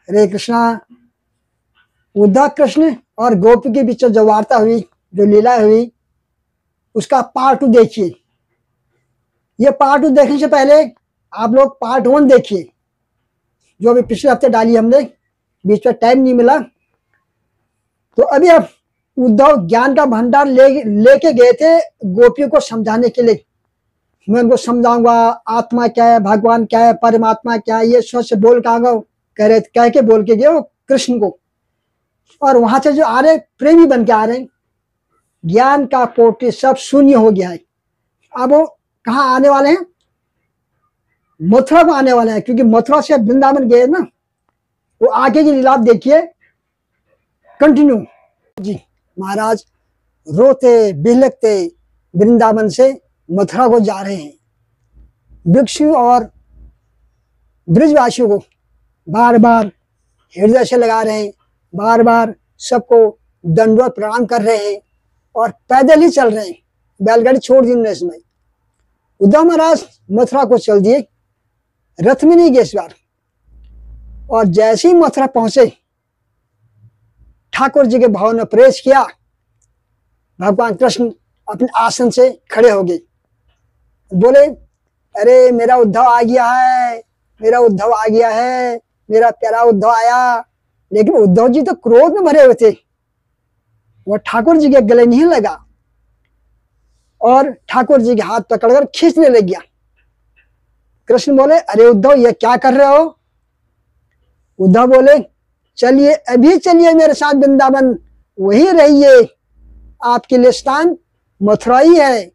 हरे कृष्णा। उद्धव कृष्ण और गोपी के बीच जो वार्ता हुई, जो लीला हुई, उसका पार्ट 2 देखिए। ये पार्ट 2 देखने से पहले आप लोग पार्ट 1 देखिए, जो अभी पिछले हफ्ते डाली हमने, बीच में टाइम नहीं मिला। तो अभी अब उद्धव ज्ञान का भंडार लेके गए थे गोपियों को समझाने के लिए। मैं उनको समझाऊंगा आत्मा क्या है, भगवान क्या है, परमात्मा क्या है, ये सोच से बोल कह के बोल के गए वो कृष्ण को। और वहां से जो आ रहे प्रेमी बन के आ रहे हैं, ज्ञान का पोटी सब शून्य हो गया है। अब वो कहाँ आने वाले हैं? मथुरा को आने वाले हैं, क्योंकि मथुरा से वृंदावन गए ना। वो आगे की लीला देखिए, कंटिन्यू। जी महाराज रोते बिलखते वृंदावन से मथुरा को जा रहे हैं। भिक्षु और ब्रजवासियों को बार बार हृदय से लगा रहे हैं, बार बार सबको दंडवत प्रणाम कर रहे हैं और पैदल ही चल रहे हैं। बैलगाड़ी छोड़ दी उन्होंने इसमें। उद्धव महाराज मथुरा को चल दिए, रथ में नहीं गए इस बार। और जैसे ही मथुरा पहुंचे, ठाकुर जी के भवन में प्रवेश किया, भगवान कृष्ण अपने आसन से खड़े हो गए। बोले, अरे मेरा उद्धव आ गया है, मेरा उद्धव आ गया है, मेरा प्यारा उद्धव आया। लेकिन उद्धव जी तो क्रोध में भरे हुए थे, वह ठाकुर जी के गले नहीं लगा और ठाकुर जी के हाथ पकड़कर खींचने लग गया। कृष्ण बोले, अरे उद्धव ये क्या कर रहे हो? उद्धव बोले, चलिए अभी चलिए मेरे साथ वृंदावन, वही रहिए, आपके लिए स्थान मथुरा ही है।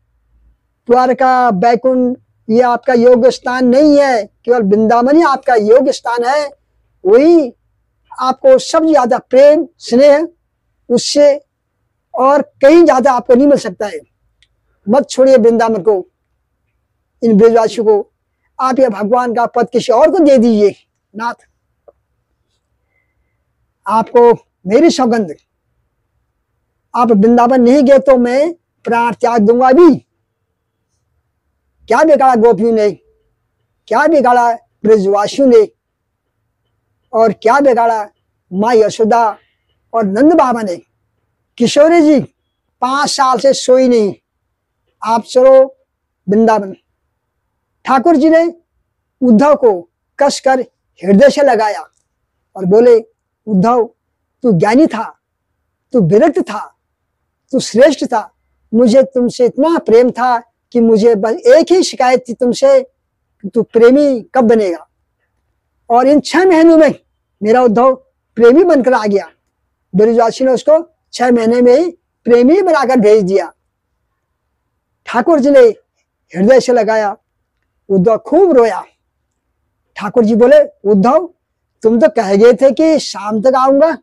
द्वारका बैकुंठ ये आपका योग स्थान नहीं है, केवल वृंदावन ही आपका योग स्थान है। वही आपको सबसे ज्यादा प्रेम स्नेह उससे और कहीं ज्यादा आपको नहीं मिल सकता है। मत छोड़िए वृंदावन को, इन ब्रजवासियों को। आप ये भगवान का पद किसी और को दे दीजिए नाथ। आपको मेरी सौगंध, आप वृंदावन नहीं गए तो मैं प्राण त्याग दूंगा। भी क्या बिगाड़ा गोपियों ने, क्या बिगाड़ा ब्रजवासियों ने, और क्या बिगाड़ा माँ यशोदा और नंद बाबा ने। किशोरी जी 5 साल से सोई नहीं, आप चलो वृंदावन। ठाकुर जी ने उद्धव को कसकर हृदय से लगाया और बोले, उद्धव तू ज्ञानी था, तू विरक्त था, तू श्रेष्ठ था। मुझे तुमसे इतना प्रेम था कि मुझे बस एक ही शिकायत थी तुमसे, तू प्रेमी कब बनेगा। और इन 6 महीनों में मेरा उद्धव प्रेमी बनकर आ गया। ब्रजवासी ने उसको 6 महीने में ही प्रेमी बनाकर भेज दिया। ठाकुर जी ने हृदय से लगाया, उद्धव खूब रोया। ठाकुर जी बोले, उद्धव तुम तो कह गए थे कि शाम तक आऊंगा,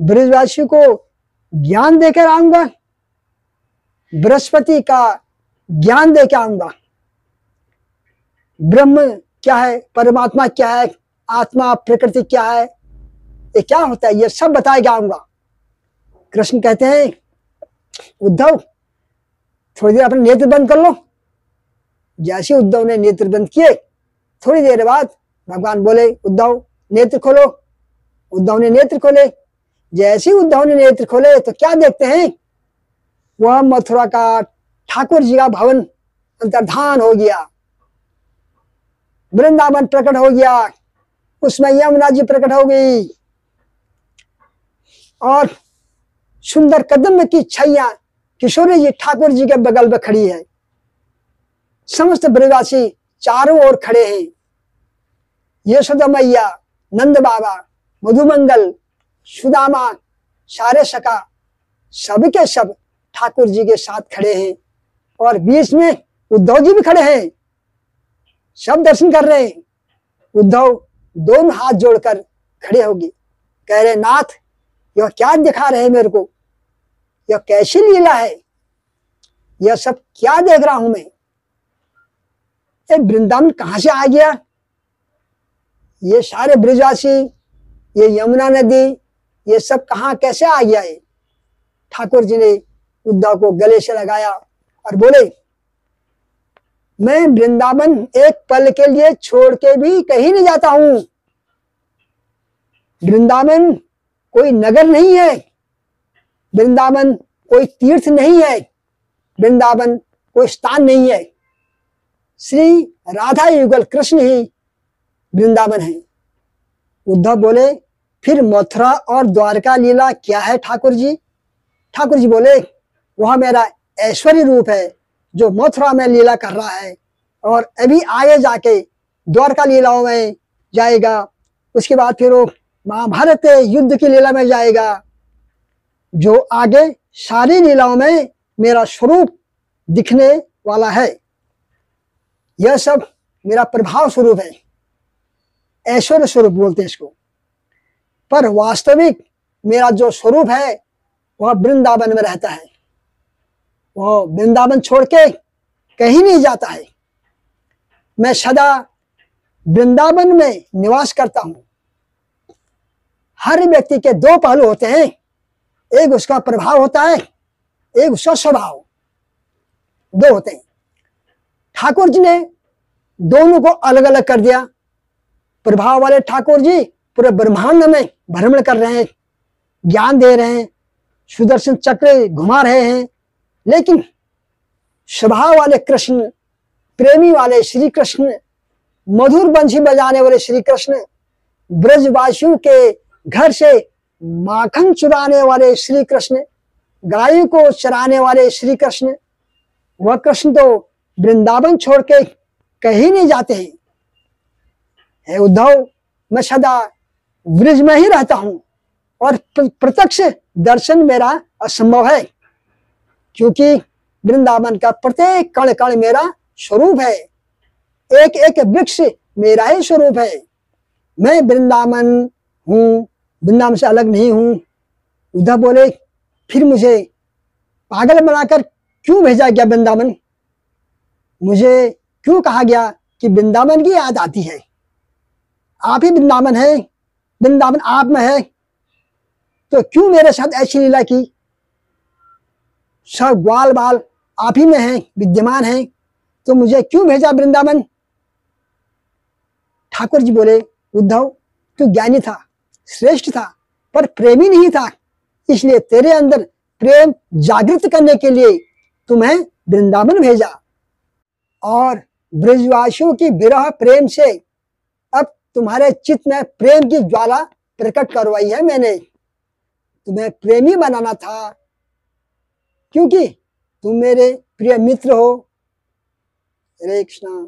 ब्रजवासियों को ज्ञान देकर आऊंगा, बृहस्पति का ज्ञान देकर आऊंगा। ब्रह्म क्या है, परमात्मा क्या है, आत्मा प्रकृति क्या है, ये क्या होता है, ये सब बताए के आऊंगा। कृष्ण कहते हैं, उद्धव थोड़ी देर अपने नेत्र बंद कर लो। जैसे उद्धव ने नेत्र बंद किए, थोड़ी देर बाद भगवान बोले, उद्धव नेत्र खोलो। उद्धव ने नेत्र खोले। जैसे ही उद्धव ने नेत्र खोले तो क्या देखते हैं, वह मथुरा का ठाकुर जी का भवन अंतर्धान हो गया, वृंदावन प्रकट हो गया, उसमें यमुना जी प्रकट हो गई और सुंदर कदम की छैया किशोरी जी ठाकुर जी के बगल में खड़ी है। समस्त ब्रजवासी चारों ओर खड़े हैं। यशोदा मैया, नंद बाबा, मधुमंगल, सुदामा, सारे सखा, सबके सब ठाकुर जी के साथ खड़े हैं। और बीच में उद्धव जी भी खड़े हैं, सब दर्शन कर रहे हैं। उद्धव दोनों हाथ जोड़कर खड़े होगी, कह रहे, नाथ यह क्या दिखा रहे मेरे को, यह कैसी लीला है, यह सब क्या देख रहा हूं मैं। ये वृंदावन कहां से आ गया, ये सारे ब्रजवासी, ये यमुना नदी, ये सब कहां कैसे आ गया है। ठाकुर जी ने उद्धव को गले से लगाया और बोले, मैं वृंदावन एक पल के लिए छोड़ के भी कहीं नहीं जाता हूं। वृंदावन कोई नगर नहीं है, वृंदावन कोई तीर्थ नहीं है, वृंदावन कोई स्थान नहीं है। श्री राधा युगल कृष्ण ही वृंदावन है। उद्धव बोले, फिर मथुरा और द्वारका लीला क्या है ठाकुर जी? ठाकुर जी बोले, वह मेरा ऐश्वर्य रूप है जो मथुरा में लीला कर रहा है और अभी आगे जाके द्वारका लीलाओं में जाएगा। उसके बाद फिर वो महाभारत युद्ध की लीला में जाएगा। जो आगे सारी लीलाओं में मेरा स्वरूप दिखने वाला है। यह सब मेरा प्रभाव स्वरूप है, ऐश्वर्य स्वरूप बोलते हैं इसको। पर वास्तविक मेरा जो स्वरूप है वह वृंदावन में रहता है। वह वृंदावन छोड़ के कहीं नहीं जाता है। मैं सदा वृंदावन में निवास करता हूं। हर व्यक्ति के दो पहलू होते हैं, एक उसका प्रभाव होता है, एक उसका स्वभाव, दो होते हैं। ठाकुर जी ने दोनों को अलग अलग कर दिया। प्रभाव वाले ठाकुर जी पूरे ब्रह्मांड में भ्रमण कर रहे हैं, ज्ञान दे रहे हैं, सुदर्शन चक्र घुमा रहे हैं। लेकिन स्वभाव वाले कृष्ण, प्रेमी वाले श्री कृष्ण, मधुर बंशी बजाने वाले श्री कृष्ण, ब्रजवासियों के घर से माखन चुराने वाले श्री कृष्ण, गायों को चराने वाले श्री कृष्ण, वह कृष्ण तो वृंदावन छोड़ के कहीं नहीं जाते हैं। हे उद्धव, मैं सदा ब्रज में ही रहता हूं और प्रत्यक्ष दर्शन मेरा असंभव है, क्योंकि वृंदावन का प्रत्येक कण कण मेरा स्वरूप है। एक एक वृक्ष मेरा ही स्वरूप है। मैं वृंदावन हूं, वृंदावन से अलग नहीं हूं। उद्धव बोले, फिर मुझे पागल बनाकर क्यों भेजा गया वृंदावन? मुझे क्यों कहा गया कि वृंदावन की याद आती है? आप ही वृंदावन है, वृंदावन आप में है, तो क्यों मेरे साथ ऐसी लीला की? सब ग्वाल बाल आप ही में है, विद्यमान है, तो मुझे क्यों भेजा वृंदावन? ठाकुर जी बोले, उद्धव, तू ज्ञानी था, श्रेष्ठ था, पर प्रेमी नहीं था, इसलिए तेरे अंदर प्रेम जागृत करने के लिए तुम्हें वृंदावन भेजा। और ब्रजवासियों की विरह प्रेम से अब तुम्हारे चित्त में प्रेम की ज्वाला प्रकट करवाई है मैंने। तुम्हें प्रेमी बनाना था, क्योंकि तुम मेरे प्रिय मित्र हो। हरे कृष्णा।